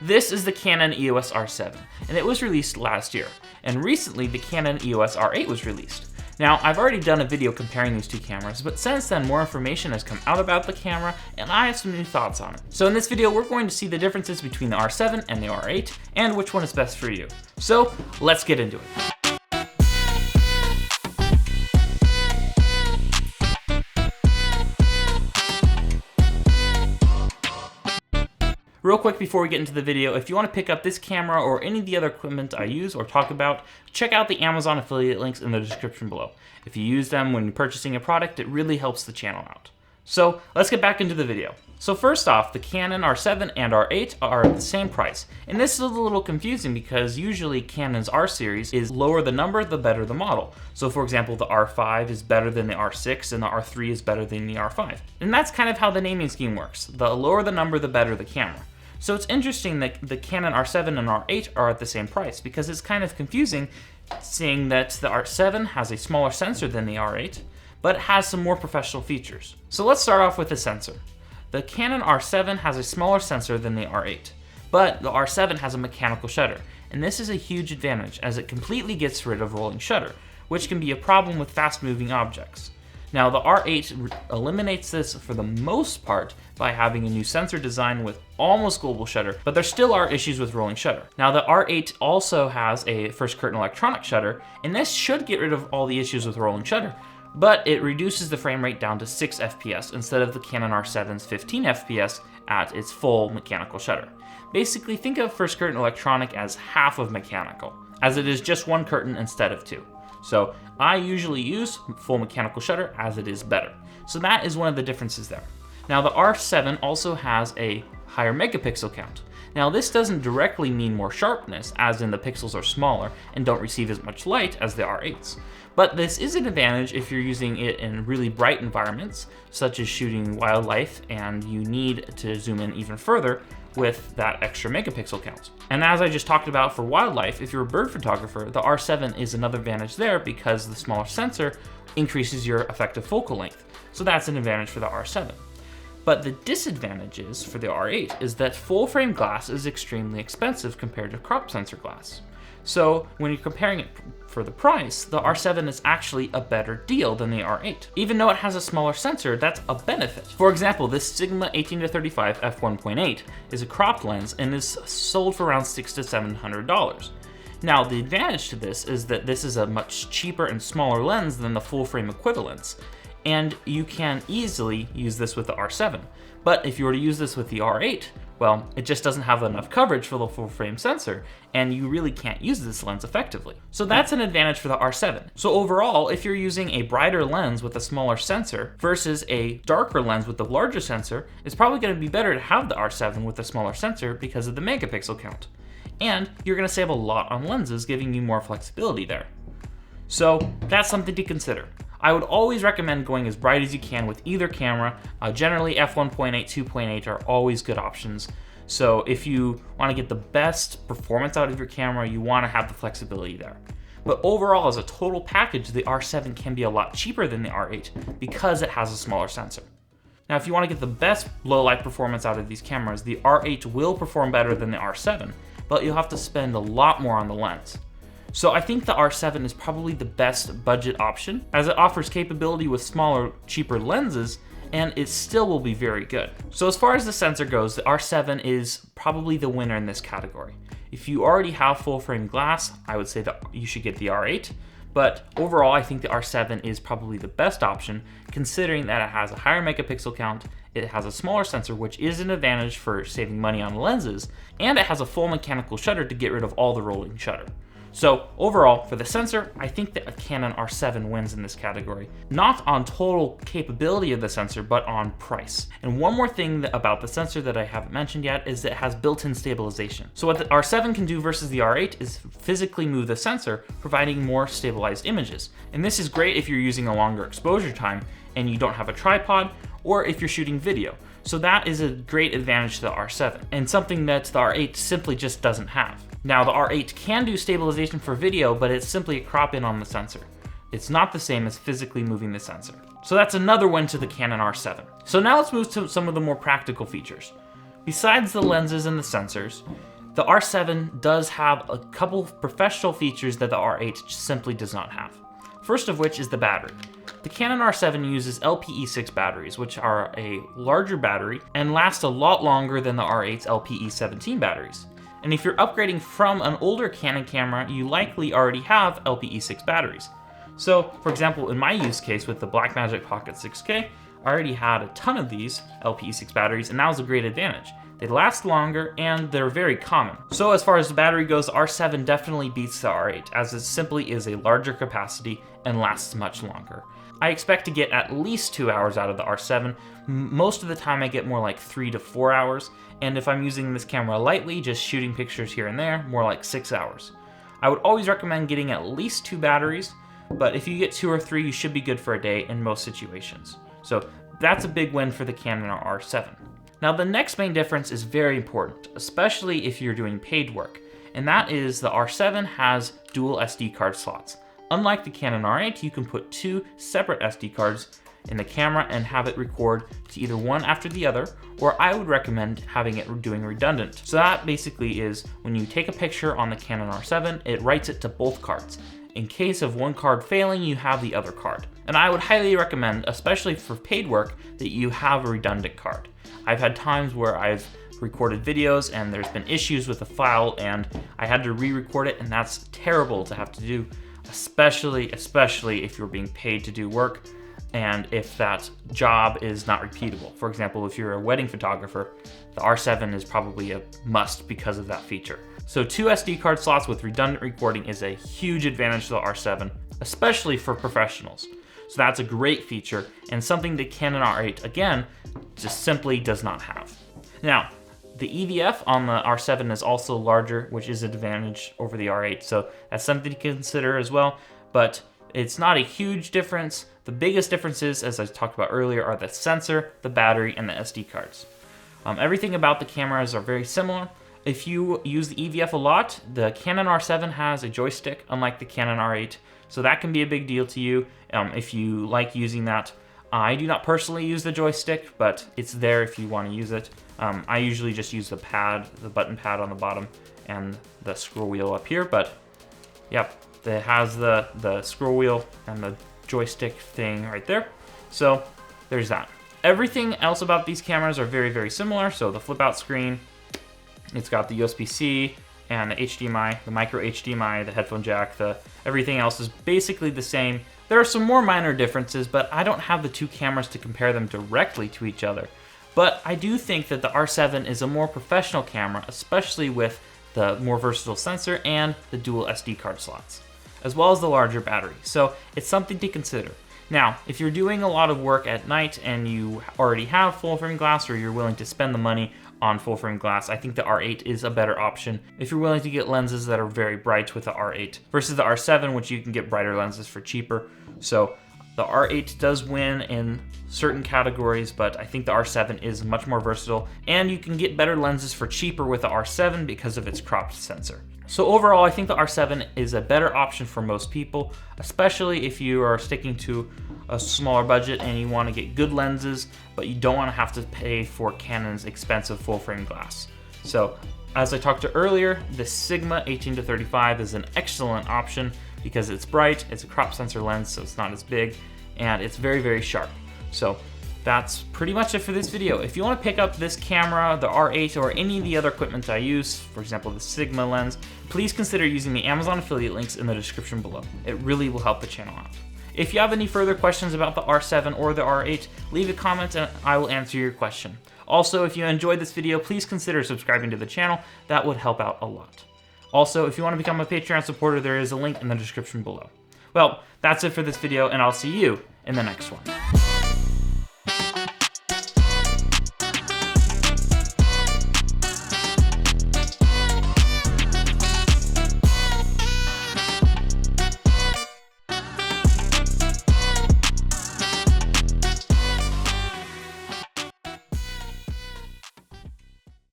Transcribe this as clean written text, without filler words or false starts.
This is the Canon EOS R7, and it was released last year, and recently the Canon EOS R8 was released. Now, I've already done a video comparing these two cameras, but since then more information has come out about the camera, and I have some new thoughts on it. So in this video, we're going to see the differences between the R7 and the R8, and which one is best for you. So, let's get into it. Real quick before we get into the video, if you want to pick up this camera or any of the other equipment I use or talk about, check out the Amazon affiliate links in the description below. If you use them when purchasing a product, it really helps the channel out. So let's get back into the video. So first off, the Canon R7 and R8 are the same price. And this is a little confusing because usually Canon's R series is lower the number, the better the model. So for example, the R5 is better than the R6 and the R3 is better than the R5. And that's kind of how the naming scheme works. The lower the number, the better the camera. So it's interesting that the Canon R7 and R8 are at the same price because it's kind of confusing seeing that the R7 has a smaller sensor than the R8, but has some more professional features. So let's start off with the sensor. The Canon R7 has a smaller sensor than the R8, but the R7 has a mechanical shutter, and this is a huge advantage as it completely gets rid of rolling shutter, which can be a problem with fast-moving objects. Now the R8 eliminates this for the most part by having a new sensor design with almost global shutter, but there still are issues with rolling shutter. Now the R8 also has a first curtain electronic shutter, and this should get rid of all the issues with rolling shutter, but it reduces the frame rate down to 6 FPS instead of the Canon R7's 15 FPS at its full mechanical shutter. Basically, think of first curtain electronic as half of mechanical, as it is just one curtain instead of two. So I usually use full mechanical shutter as it is better. So that is one of the differences there. Now the R7 also has a higher megapixel count. Now this doesn't directly mean more sharpness, as in the pixels are smaller and don't receive as much light as the R8s. But this is an advantage if you're using it in really bright environments, such as shooting wildlife and you need to zoom in even further with that extra megapixel count. And as I just talked about for wildlife, if you're a bird photographer, the R7 is another advantage there because the smaller sensor increases your effective focal length. So that's an advantage for the R7. But the disadvantages for the R8 is that full frame glass is extremely expensive compared to crop sensor glass. So when you're comparing it for the price, the R7 is actually a better deal than the R8. Even though it has a smaller sensor, that's a benefit. For example, this Sigma 18-35 f1.8 is a cropped lens and is sold for around $600 to $700. Now, the advantage to this is that this is a much cheaper and smaller lens than the full frame equivalents, and you can easily use this with the R7. But if you were to use this with the R8, well, it just doesn't have enough coverage for the full frame sensor, and you really can't use this lens effectively. So that's an advantage for the R7. So overall, if you're using a brighter lens with a smaller sensor versus a darker lens with the larger sensor, it's probably going to be better to have the R7 with a smaller sensor because of the megapixel count. And you're going to save a lot on lenses, giving you more flexibility there. So that's something to consider. I would always recommend going as bright as you can with either camera. Generally f1.8, 2.8 are always good options. So if you want to get the best performance out of your camera, you want to have the flexibility there. But overall, as a total package, the R7 can be a lot cheaper than the R8 because it has a smaller sensor. Now, if you want to get the best low light performance out of these cameras, the R8 will perform better than the R7, but you'll have to spend a lot more on the lens. So I think the R7 is probably the best budget option as it offers capability with smaller, cheaper lenses, and it still will be very good. So as far as the sensor goes, the R7 is probably the winner in this category. If you already have full frame glass, I would say that you should get the R8, but overall I think the R7 is probably the best option considering that it has a higher megapixel count, it has a smaller sensor, which is an advantage for saving money on lenses, and it has a full mechanical shutter to get rid of all the rolling shutter. So overall, for the sensor, I think that a Canon R7 wins in this category. Not on total capability of the sensor, but on price. And one more thing about the sensor that I haven't mentioned yet is that it has built-in stabilization. So what the R7 can do versus the R8 is physically move the sensor, providing more stabilized images. And this is great if you're using a longer exposure time and you don't have a tripod, or if you're shooting video. So that is a great advantage to the R7, and something that the R8 simply just doesn't have. Now the R8 can do stabilization for video, but it's simply a crop in on the sensor. It's not the same as physically moving the sensor. So that's another win to the Canon R7. So now let's move to some of the more practical features. Besides the lenses and the sensors, The R7 does have a couple professional features that the R8 simply does not have. First of which is the battery. The Canon R7 uses LPE6 batteries, which are a larger battery and last a lot longer than the R8's LPE17 batteries. And if you're upgrading from an older Canon camera, you likely already have LPE6 batteries. So, for example, in my use case with the Blackmagic Pocket 6K, I already had a ton of these LPE6 batteries, and that was a great advantage. They last longer, and they're very common. So as far as the battery goes, the R7 definitely beats the R8, as it simply is a larger capacity and lasts much longer. I expect to get at least 2 hours out of the R7. Most of the time I get more like 3 to 4 hours, and if I'm using this camera lightly, just shooting pictures here and there, more like 6 hours. I would always recommend getting at least 2 batteries, but if you get 2 or 3, you should be good for a day in most situations. So that's a big win for the Canon R7. Now the next main difference is very important, especially if you're doing paid work, and that is the R7 has dual SD card slots. Unlike the Canon R8, you can put 2 separate SD cards in the camera and have it record to either one after the other, or I would recommend having it doing redundant. So that basically is when you take a picture on the Canon R7, it writes it to both cards. In case of one card failing, you have the other card. And I would highly recommend, especially for paid work, that you have a redundant card. I've had times where I've recorded videos and there's been issues with the file and I had to re-record it, and that's terrible to have to do, especially if you're being paid to do work and if that job is not repeatable. For example, if you're a wedding photographer, the R7 is probably a must because of that feature. So 2 SD card slots with redundant recording is a huge advantage to the R7, especially for professionals. So that's a great feature and something the Canon R8, again, just simply does not have. Now, the EVF on the R7 is also larger, which is an advantage over the R8, so that's something to consider as well, but it's not a huge difference. The biggest differences, as I talked about earlier, are the sensor, the battery, and the SD cards. Everything about the cameras are very similar. If you use the EVF a lot, the Canon R7 has a joystick, unlike the Canon R8, so that can be a big deal to you if you like using that. I do not personally use the joystick, but it's there if you want to use it. I usually just use the pad, the button pad on the bottom, and the scroll wheel up here, but yep, it has the scroll wheel and the joystick thing right there. So there's that. Everything else about these cameras are very, very similar. So the flip out screen, it's got the USB-C and the HDMI, the micro HDMI, the headphone jack, everything else is basically the same. There are some more minor differences, but I don't have the 2 cameras to compare them directly to each other. But I do think that the R7 is a more professional camera, especially with the more versatile sensor and the dual SD card slots, as well as the larger battery. So it's something to consider. Now, if you're doing a lot of work at night and you already have full frame glass, or you're willing to spend the money on full frame glass, I think the R8 is a better option if you're willing to get lenses that are very bright with the R8 versus the R7, which you can get brighter lenses for cheaper. So the R8 does win in certain categories, but I think the R7 is much more versatile, and you can get better lenses for cheaper with the R7 because of its cropped sensor. So overall, I think the R7 is a better option for most people, especially if you are sticking to a smaller budget and you want to get good lenses, but you don't want to have to pay for Canon's expensive full frame glass. So as I talked to earlier, the Sigma 18-35 is an excellent option because it's bright, it's a crop sensor lens, so it's not as big, and it's very, very sharp. So that's pretty much it for this video. If you want to pick up this camera, the R8, or any of the other equipment I use, for example the Sigma lens, please consider using the Amazon affiliate links in the description below. It really will help the channel out. If you have any further questions about the R7 or the R8, leave a comment and I will answer your question. Also, if you enjoyed this video, please consider subscribing to the channel. That would help out a lot. Also, if you want to become a Patreon supporter, there is a link in the description below. Well, that's it for this video, and I'll see you in the next one.